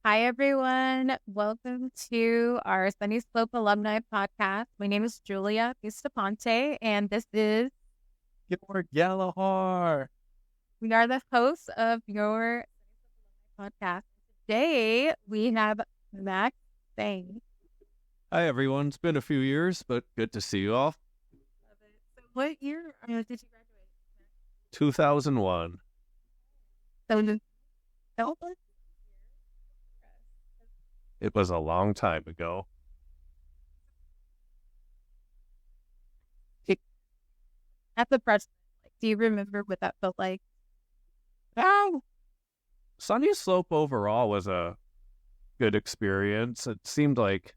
Hi, everyone. Welcome to our Sunnyslope Alumni podcast. My name is Julia Bustaponte, and this is, Georg Gallagher. we are the hosts of your podcast. Today, we have Max Tseng. Hi, everyone. It's been a few years, but good to see you all. So what year did you graduate? 2001. So, It was a long time ago. at the present, do you remember what that felt like? Now, Sunnyslope overall was a good experience. It seemed like,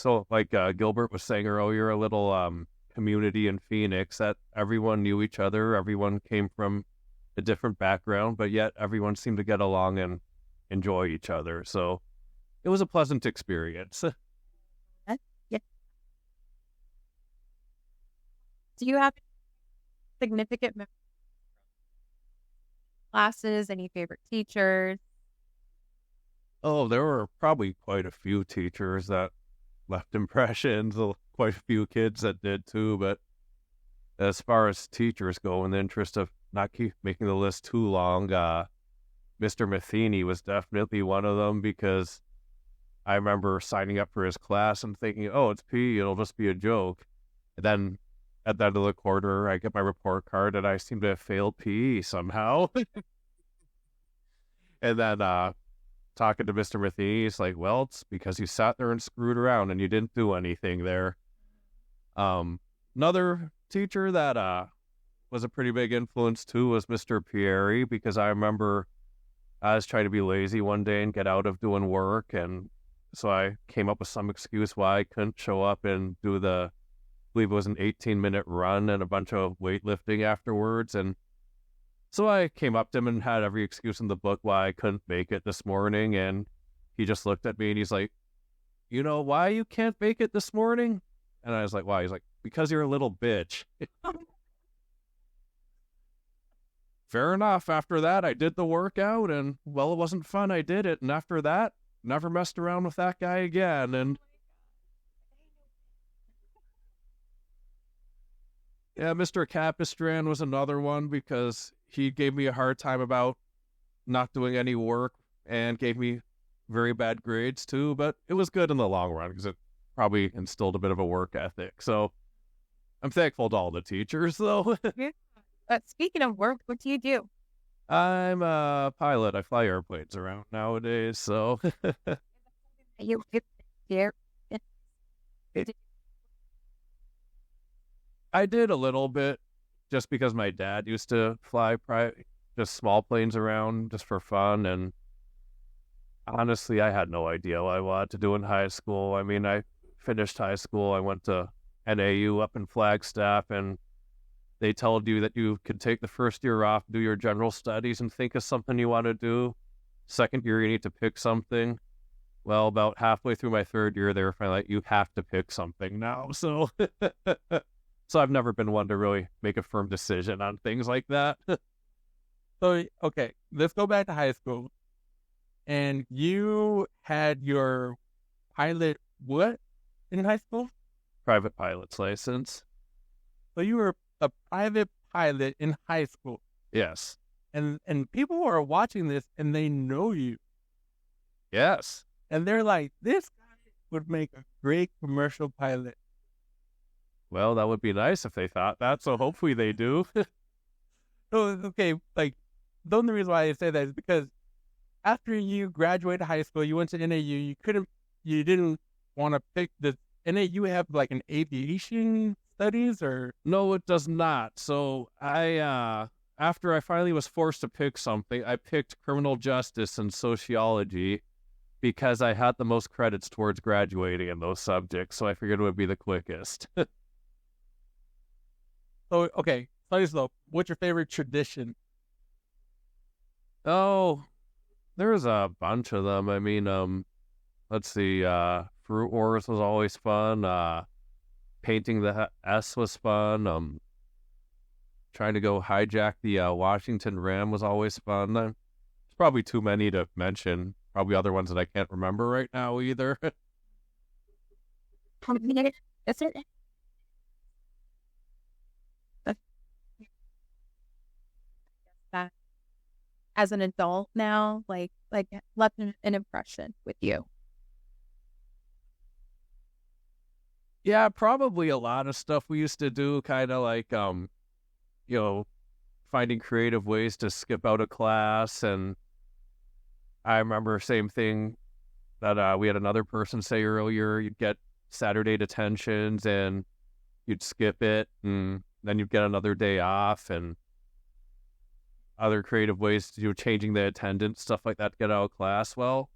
Gilbert was saying earlier, a little community in Phoenix that everyone knew each other. Everyone came from a different background, but yet everyone seemed to get along and enjoy each other. So it was a pleasant experience. Yeah. Do you have significant classes? Any favorite teachers? Oh, there were probably quite a few teachers that left impressions, quite a few kids that did too. But as far as teachers go, in the interest of not keep making the list too long, Mr. Matheny was definitely one of them because I remember signing up for his class and thinking, oh, it's PE, it'll just be a joke. And then at the end of the quarter, I get my report card and I seem to have failed PE somehow. And then talking to Mr. Matheny, he's like, well, it's because you sat there and screwed around and you didn't do anything there. Another teacher that was a pretty big influence too was Mr. Pieri, because I remember I was trying to be lazy one day and get out of doing work, and so I came up with some excuse why I couldn't show up and do I believe it was an 18-minute run and a bunch of weightlifting afterwards. And so I came up to him and had every excuse in the book why I couldn't make it this morning. And he just looked at me and he's like, you know why you can't make it this morning? And I was like, why? He's like, because you're a little bitch. Fair enough. After that, I did the workout and, well, it wasn't fun. I did it. And after that, never messed around with that guy again. And yeah, Mr. Capistran was another one because he gave me a hard time about not doing any work and gave me very bad grades too. But it was good in the long run because it probably instilled a bit of a work ethic. So I'm thankful to all the teachers, though. Speaking of work, what do you do? I'm a pilot. I fly airplanes around nowadays, so You there? I did a little bit just because my dad used to fly just small planes around just for fun. And honestly, I had no idea what I wanted to do in high school. I mean, I finished high school. I went to NAU up in Flagstaff, and they told you that you could take the first year off, do your general studies, and think of something you want to do. Second year, you need to pick something. Well, about halfway through my third year, they were finally like, you have to pick something now. So, so I've never been one to really make a firm decision on things like that. So, okay, let's go back to high school. And you had your pilot what in high school? Private pilot's license. So you were a private pilot in high school. Yes. And people are watching this and they know you. Yes. And they're like, this guy would make a great commercial pilot. Well, that would be nice if they thought that, so hopefully they do. So, okay, like, the only reason why I say that is because after you graduated high school, you went to NAU, you didn't want to pick the NAU have like an aviation studies or? No, it does not. So after I finally was forced to pick something, I picked criminal justice and sociology because I had the most credits towards graduating in those subjects, so I figured it would be the quickest. So, okay, Sunnyslope, what's your favorite tradition? Oh, there's a bunch of them. I mean, let's see, Fruit Wars was always fun. Painting the S was fun. Trying to go hijack the Washington Ram was always fun. There's probably too many to mention probably other ones that I can't remember right now either. Is it? That as an adult now, like left an impression with you. Yeah, probably a lot of stuff we used to do, kind of like, finding creative ways to skip out of class. And I remember same thing that we had another person say earlier, you'd get Saturday detentions and you'd skip it and then you'd get another day off, and other creative ways to do changing the attendance, stuff like that to get out of class. Well,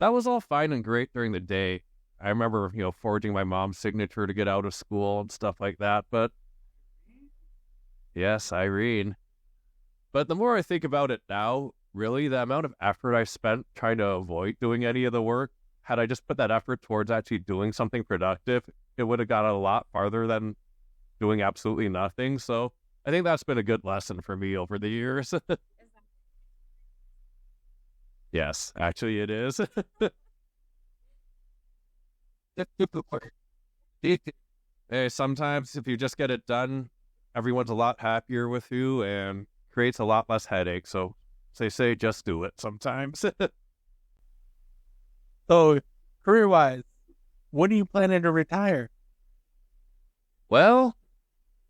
that was all fine and great during the day. I remember, forging my mom's signature to get out of school and stuff like that. But yes, Irene. But the more I think about it now, really, the amount of effort I spent trying to avoid doing any of the work, had I just put that effort towards actually doing something productive, it would have got a lot farther than doing absolutely nothing. So I think that's been a good lesson for me over the years. Yes, actually it is. Hey, sometimes if you just get it done, everyone's a lot happier with you and creates a lot less headache. So they say just do it sometimes. So, career-wise, when are you planning to retire? Well,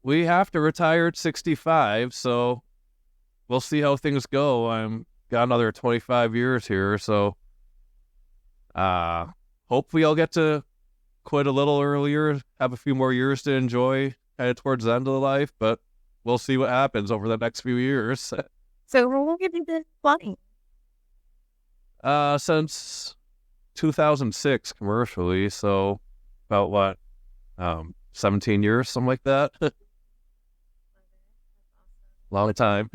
we have to retire at 65, so we'll see how things go. I'm got another 25 years here, so hopefully I'll get to quit a little earlier, have a few more years to enjoy kind of towards the end of the life, but we'll see what happens over the next few years. So how long have you been flying? Since 2006 commercially, so about what, 17 years, something like that. Long time.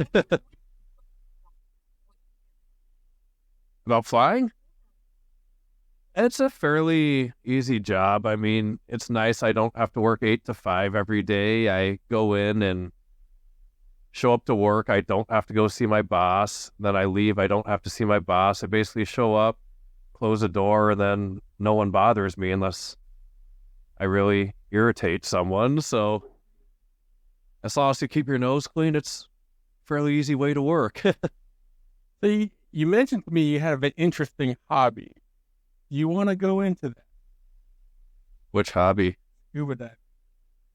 About flying? It's a fairly easy job. I mean, it's nice. I don't have to work 8 to 5 every day. I go in and show up to work. I don't have to go see my boss. Then I leave. I don't have to see my boss. I basically show up, close the door, and then no one bothers me unless I really irritate someone. So as long as you keep your nose clean, it's a fairly easy way to work. So you mentioned to me you have an interesting hobby. You want to go into that? Which hobby? Scuba diving.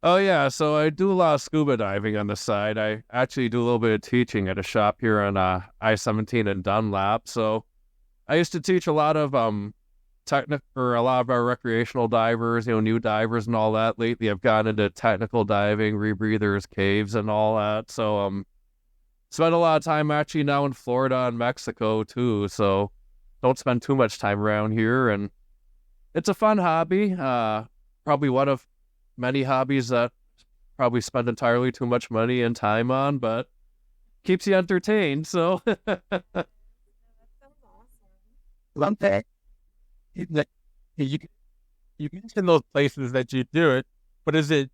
Oh, yeah. So I do a lot of scuba diving on the side. I actually do a little bit of teaching at a shop here on I-17 in Dunlap. So I used to teach a lot of a lot of our recreational divers, new divers and all that. Lately, I've gotten into technical diving, rebreathers, caves, and all that. So spend a lot of time actually now in Florida and Mexico too. So don't spend too much time around here, and it's a fun hobby. Probably one of many hobbies that probably spend entirely too much money and time on, but keeps you entertained. So Love that. You mentioned those places that you do it, but is it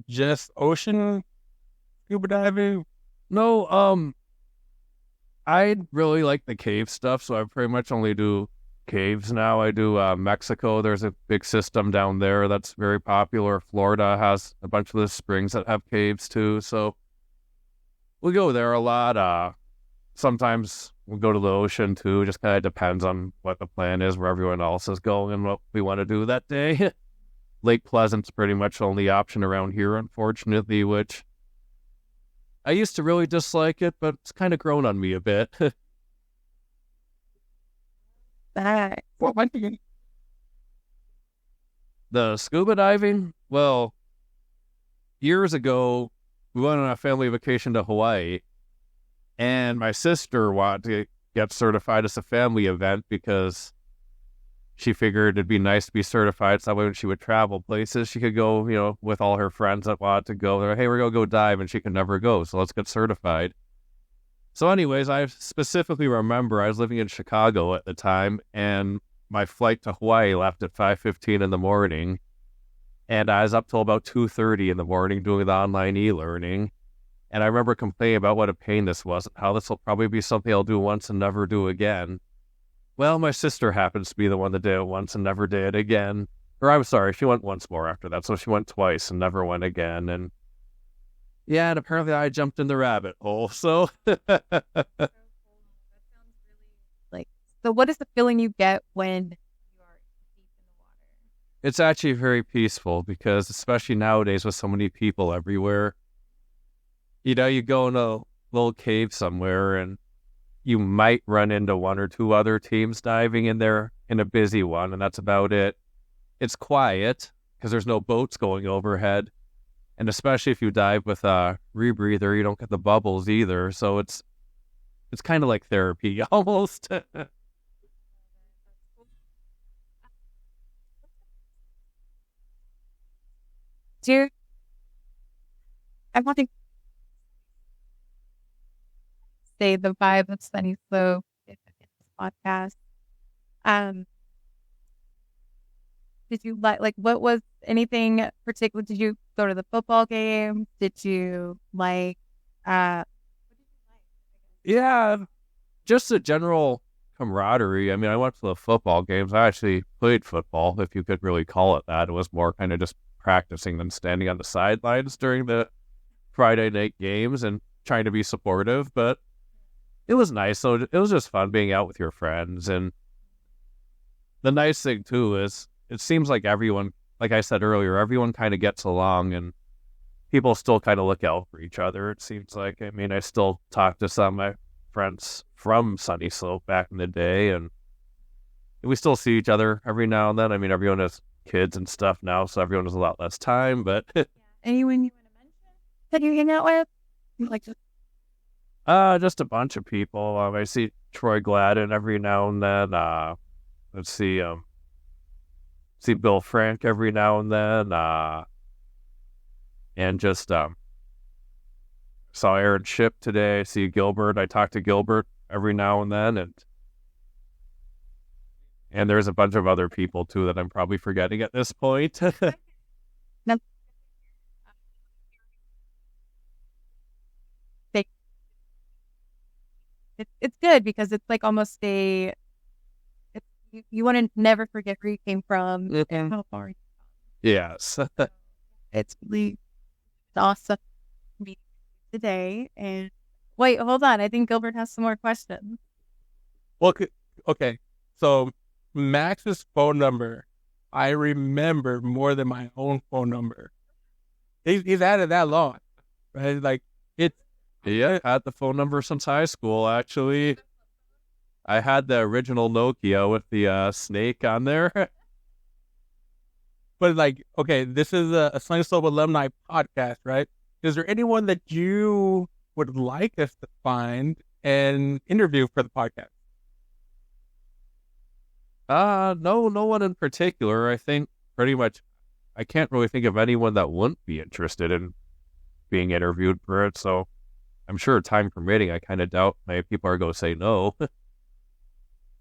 just ocean scuba diving? No, I really like the cave stuff, so I pretty much only do caves now. I do Mexico. There's a big system down there that's very popular. Florida has a bunch of the springs that have caves too, so we go there a lot. Sometimes we'll go to the ocean too. Just kind of depends on what the plan is, where everyone else is going and what we want to do that day. Lake Pleasant's pretty much the only option around here, unfortunately, which I used to really dislike it, but it's kind of grown on me a bit. What went again? The scuba diving? Well, years ago, we went on a family vacation to Hawaii, and my sister wanted to get certified as a family event because she figured it'd be nice to be certified, so that way when she would travel places, she could go, with all her friends that wanted to go. They're like, hey, we're going to go dive, and she could never go, so let's get certified. So anyways, I specifically remember I was living in Chicago at the time, and my flight to Hawaii left at 5:15 in the morning, and I was up till about 2:30 in the morning doing the online e-learning. And I remember complaining about what a pain this was, and how this will probably be something I'll do once and never do again. Well, my sister happens to be the one that did it once and never did it again. Or I'm sorry, she went once more after that, so she went twice and never went again. And yeah, and apparently I jumped in the rabbit hole, so... Like, so what is the feeling you get when you are deep in the water? It's actually very peaceful, because especially nowadays with so many people everywhere, you know, you go in a little cave somewhere and you might run into one or two other teams diving in there in a busy one, and that's about it. It's quiet because there's no boats going overhead. And especially if you dive with a rebreather, you don't get the bubbles either. So it's kind of like therapy almost. I want to say the vibe of Sunnyslope in this podcast. Did you like what was anything particular? Did you go to the football game? Did you like what did you like? Yeah, just a general camaraderie. I mean, I went to the football games. I actually played football, if you could really call it that. It was more kind of just practicing than standing on the sidelines during the Friday night games and trying to be supportive. But it was nice. So it was just fun being out with your friends. And the nice thing, too, is it seems like everyone, like I said earlier, everyone kind of gets along and people still kind of look out for each other, it seems like. I mean, I still talk to some of my friends from Sunnyslope back in the day, and we still see each other every now and then. I mean, everyone has kids and stuff now, so everyone has a lot less time, but... Anyone you want to mention that you hang out with? Like, just a bunch of people. I see Troy Gladden every now and then. Let's see Bill Frank every now and then. And just saw Aaron Ship today. I see Gilbert. I talk to Gilbert every now and then, and there's a bunch of other people too that I'm probably forgetting at this point. no. It's good because it's like almost you want to never forget where you came from and how far you Yes. It's really awesome meeting you today. And wait, hold on. I think Gilbert has some more questions. Well, okay. So Max's phone number, I remember more than my own phone number. He's had it that long, right? Like it's. Yeah, I had the phone number since high school, actually. I had the original Nokia with the snake on there. But like, okay, this is a Sunnyslope alumni podcast, right? Is there anyone that you would like us to find and interview for the podcast? No one in particular. I think pretty much I can't really think of anyone that wouldn't be interested in being interviewed for it, so I'm sure time permitting, I kind of doubt many people are going to say no.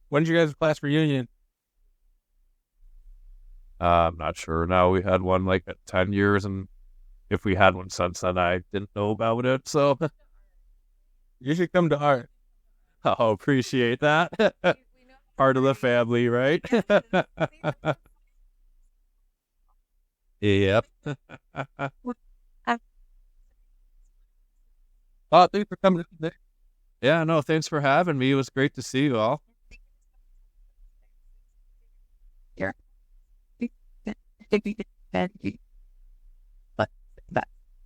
When's your guys' class reunion? I'm not sure. Now we had one like at 10 years, and if we had one since then, I didn't know about it, so. You should come to ours. Oh, appreciate that. Part of the family, right? Yep. Oh, thanks for coming today. Yeah, no, thanks for having me. It was great to see you all.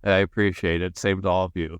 I appreciate it. Same to all of you.